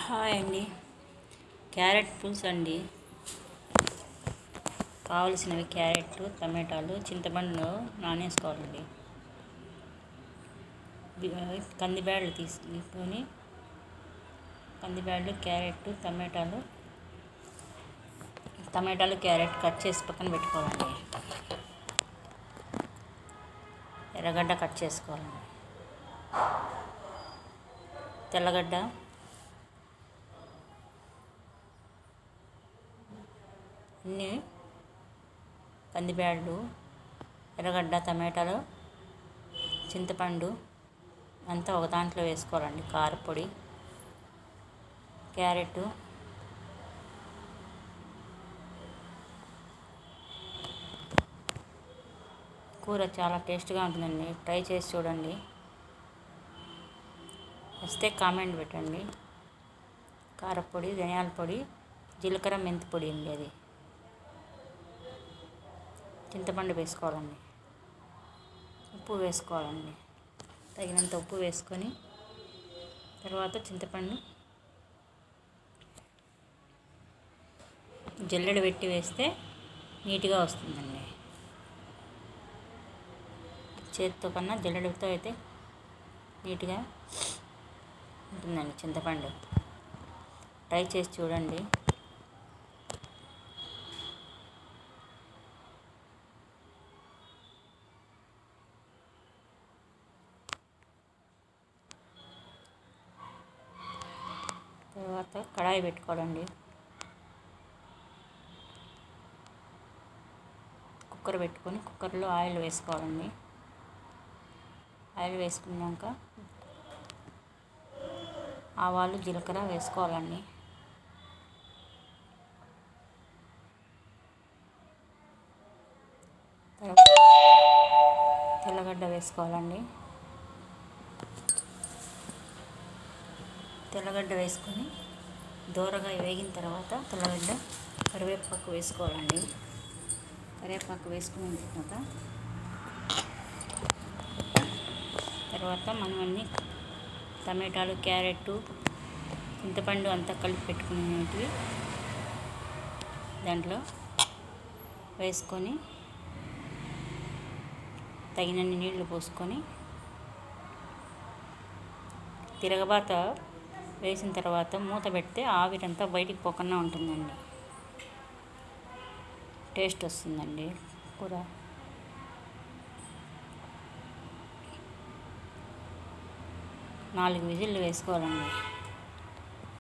Hi అండి. Carrot పులుసు అండి. కావలసినవి క్యారెట్, టమాటాలు, చింతపండు నానేసుకోవాలండి. కందిబ్యాళ్ళు తీసుకొని కందిబ్యాళ్ళు, క్యారెట్, టమాటాలు క్యారెట్ కట్ చేసి పక్కన పెట్టుకోవాలండి. ఎర్రగడ్డ కట్ చేసుకోవాలండి. తెల్లగడ్డ, అన్నీ కందిబ్యాళ్ళు, ఎర్రగడ్డ, టమాటాలు, చింతపండు అంతా ఒక దాంట్లో వేసుకోవాలండి. కారపొడి, క్యారెట్, కూర చాలా టేస్ట్గా ఉంటుందండి. ట్రై చేసి చూడండి. వస్తే కామెంట్ పెట్టండి. కారపొడి, ధనియాల పొడి, జీలకర్ర, మెంతి పొడి అండి. అది చింతపండు వేసుకోవాలండి. ఉప్పు వేసుకోవాలండి. తగినంత ఉప్పు వేసుకొని తర్వాత చింతపండు జల్లెడ పెట్టి వేస్తే నీట్గా వస్తుందండి. చేతితో కన్నా జల్లెడతో అయితే నీట్గా ఉంటుందండి చింతపండు. ట్రై చేసి చూడండి. తర్వాత కడాయి పెట్టుకోవాలండి. కుక్కర్ పెట్టుకొని కుక్కర్లో ఆయిల్ వేసుకోవాలండి. ఆయిల్ వేసుకున్నాక ఆవాలు, జీలకర్ర వేసుకోవాలండి. తర్వాత తెల్లగడ్డ వేసుకోవాలండి. తెల్లగడ్డ వేసుకొని దోరగా వేగిన తర్వాత తెల్లగడ్డ, కరివేపాకు వేసుకోవాలండి. కరివేపాకు వేసుకున్న తర్వాత మనం అన్నీ టమాటాలు, క్యారెట్, చింతపండు అంతా కలిపి పెట్టుకునేటివి దాంట్లో వేసుకొని తగినన్ని నీళ్లు పోసుకొని తిరగబాత వేసిన తర్వాత మూత పెడితే ఆవిరంతా బయటికి పోకుండా ఉంటుందండి. టేస్ట్ వస్తుందండి కూర. 4 విజిల్లు వేసుకోవాలండి.